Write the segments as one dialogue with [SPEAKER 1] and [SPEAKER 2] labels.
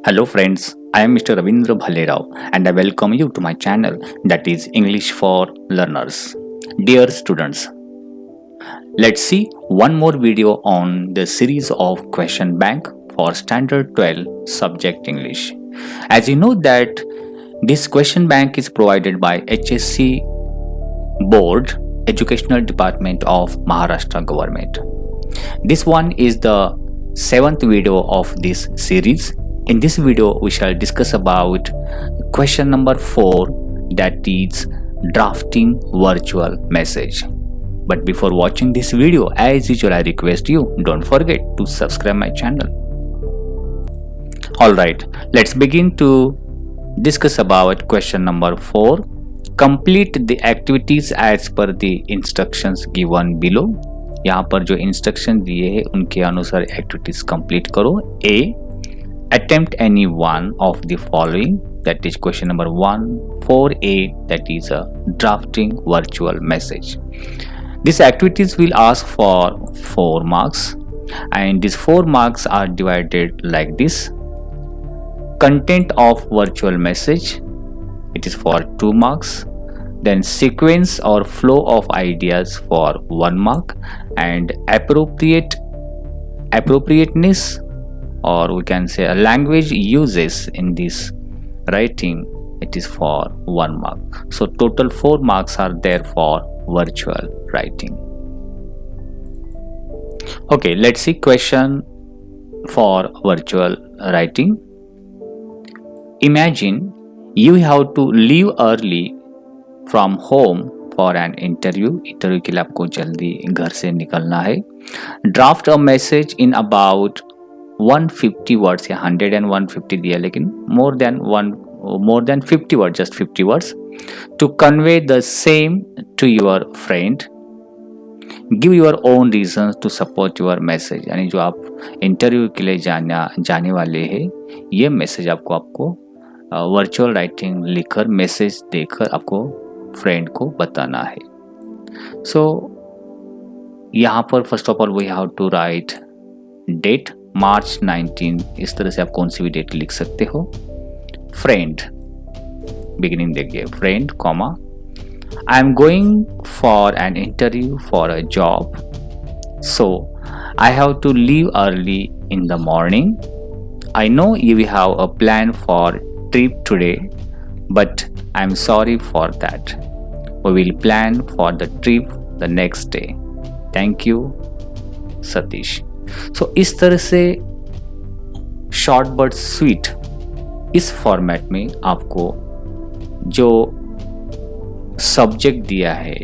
[SPEAKER 1] Hello friends, I am Mr. Ravindra Bhalerao and I welcome you to my channel that is English for Learners. Dear students, let's see one more video on the series of question bank for standard 12 subject English. As you know that this question bank is provided by HSC Board Educational Department of Maharashtra government. This one is the 7th video of this series. In this video, we shall discuss about question number 4, that is drafting virtual message. But before watching this video, as usual, I request you don't forget to subscribe my channel. Alright, let's begin to discuss about question number 4. Complete the activities as per the instructions given below. यहाँ पर जो instruction दिए हैं उनके अनुसार activities complete करो. ए, attempt any one of the following, that is question number 1 4a, that is a drafting virtual message. These activities will ask for 4 marks and these 4 marks are divided like this. Content of virtual message, it is for 2 marks. Then sequence or flow of ideas for 1 mark, and appropriateness, or we can say a language uses in this writing, it is for 1 mark. So total 4 marks are there for virtual writing. Okay, let's see question for virtual writing. Imagine you have to leave early from home for an interview के लिए आपको जल्दी घर से निकलना है. Draft a message in about 150 words, या 100 and 150 दिया, लेकिन more than 50 words, just 50 words, to convey the same to your friend. Give your own reasons to support your message. यानी जो आप इंटरव्यू के लिए जाने वाले हैं, ये मैसेज आपको वर्चुअल राइटिंग लिखकर मैसेज देकर आपको फ्रेंड को बताना है. सो यहाँ पर first of all we have to write date March 19. इस तरह से आप कौन सी भी डेट लिख सकते हो. फ्रेंड, बिगिनिंग देखिए, friend comma, I am going for an interview for a job, so I have to leave early in the morning. I know you have a plan for trip today, but I'm sorry for that. We will plan for the trip the next day. Thank you, Satish. So इस तरह से short but sweet इस format में आपको जो subject दिया है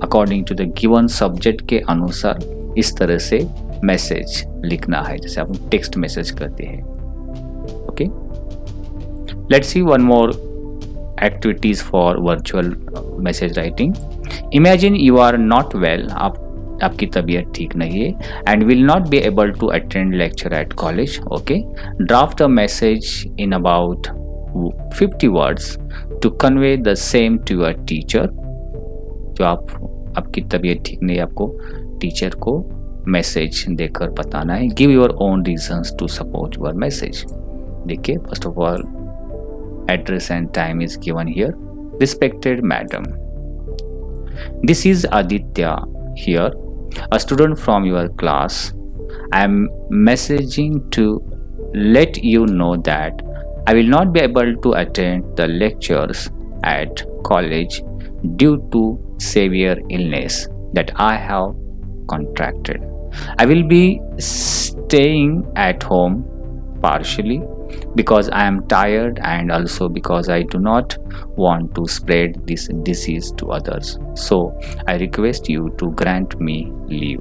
[SPEAKER 1] according to the given subject के अनुसार इस तरह से मैसेज लिखना है, जैसे आप टेक्स्ट मैसेज करते हैं. Okay, let's see one more activities for virtual message writing. Imagine you are not well, आपकी तबीयत ठीक नहीं है, and will not be able to attend lecture at college. Okay, draft a message in about 50 words to convey the same to your teacher. जो आपकी तबीयत ठीक नहीं है, आपको टीचर को मैसेज देकर बताना है. Give your own reasons to support your message. देखिए, first of all address and time is given here. Respected madam, this is Aditya here, a student from your class. I am messaging to let you know that I will not be able to attend the lectures at college due to severe illness that I have contracted. I will be staying at home partially because I am tired and also because I do not want to spread this disease to others. So I request you to grant me leave.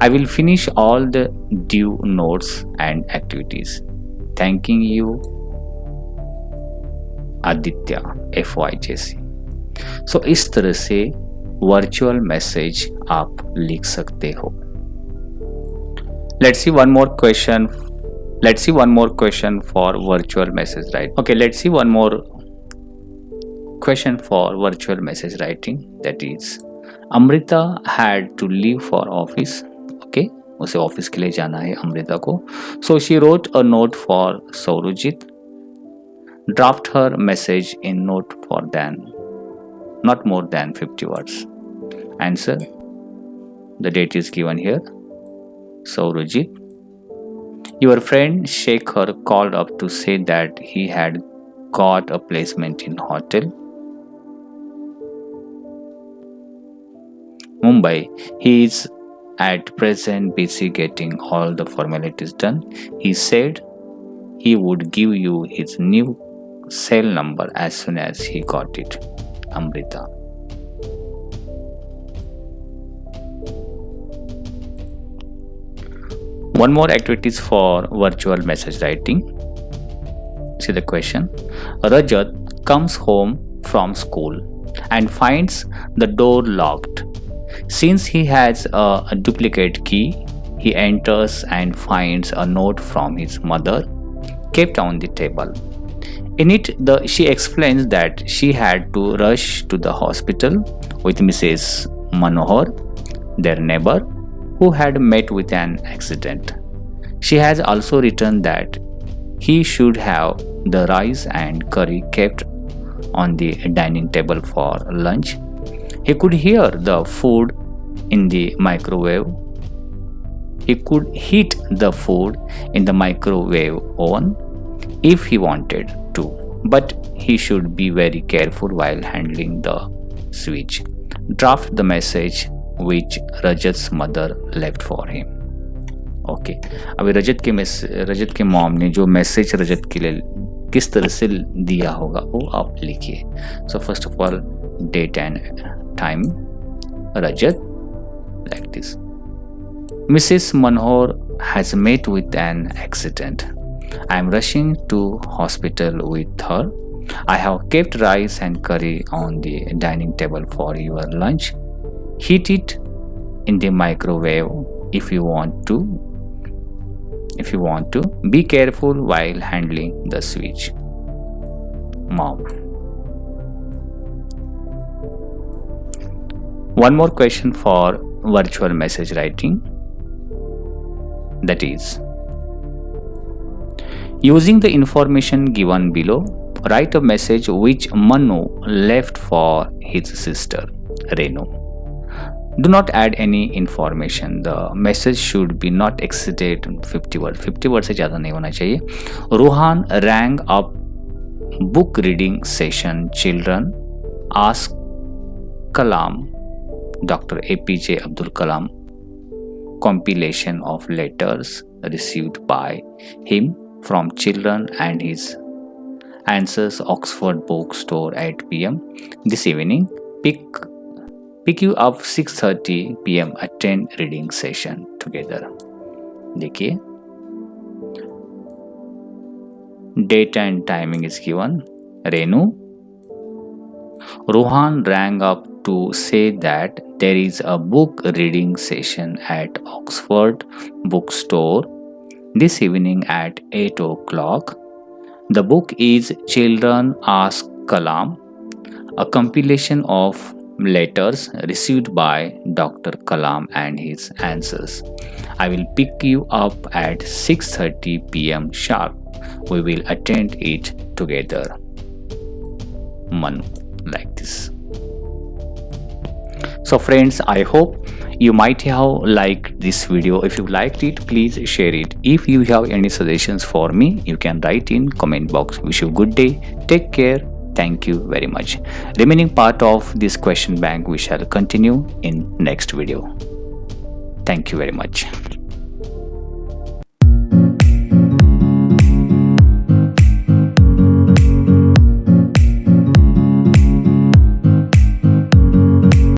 [SPEAKER 1] I will finish all the due notes and activities. Thanking you, Aditya, FYJC. So इस तरह से virtual message आप लिख सकते हो. Let's see one more question. Let's see one more question for virtual message writing. Okay, let's see one more question for virtual message writing. That is, Amrita had to leave for office. Okay, उसे office के लिए जाना है अमृता को. So she wrote a note for Saurajit. Draft her message in note for not more than 50 words. Answer. The date is given here. Saurajit. Your friend Shekhar called up to say that he had got a placement in hotel. Mumbai. He is at present busy getting all the formalities done. He said he would give you his new cell number as soon as he got it. Amrita. One more activities for virtual message writing. See the question. Rajat comes home from school and finds the door locked. Since he has a duplicate key, he enters and finds a note from his mother kept on the table. In it, she explains that she had to rush to the hospital with Mrs. Manohar, their neighbor, who had met with an accident. She has also written that he should have the rice and curry kept on the dining table for lunch. He could hear the food in the microwave. He could heat the food in the microwave oven if he wanted to, but he should be very careful while handling the switch. Draft the message which Rajat's mother left for him. Okay अभी रजत के mom ने जो message रजत के लिए किस तरह से दिया होगा वो आप लिखिए. So first of all date and time. रजत like this. Mrs. Manohar has met with an accident. I am rushing to hospital with her. I have kept rice and curry on the dining table for your lunch. Heat it in the microwave if you want to. Be careful while handling the switch. Mom. One more question for virtual message writing. That is, using the information given below, write a message which Manu left for his sister, Renu. Do not add any information. The message should be not exceeded 50 words. 50 words से ज़्यादा नहीं होना चाहिए. Rohan rang up book reading session. Children ask Kalam, Dr. APJ Abdul Kalam, compilation of letters received by him from children and his answers. Oxford Bookstore at PM. This evening, pick you up 6:30 PM. Attend reading session together. देखिए date and timing is given. Renu. Rohan rang up to say that there is a book reading session at Oxford Bookstore this evening at 8 o'clock. The book is Children Ask Kalam, a compilation of letters received by Dr. Kalam and his answers. I will pick you up at 6:30 PM sharp. We will attend it together. Manu, like this. So friends, I hope you might have liked this video. If you liked it, please share it. If you have any suggestions for me, you can write in comment box. Wish you a good day. Take care. Thank you very much. Remaining part of this question bank we shall continue in next video. Thank you very much.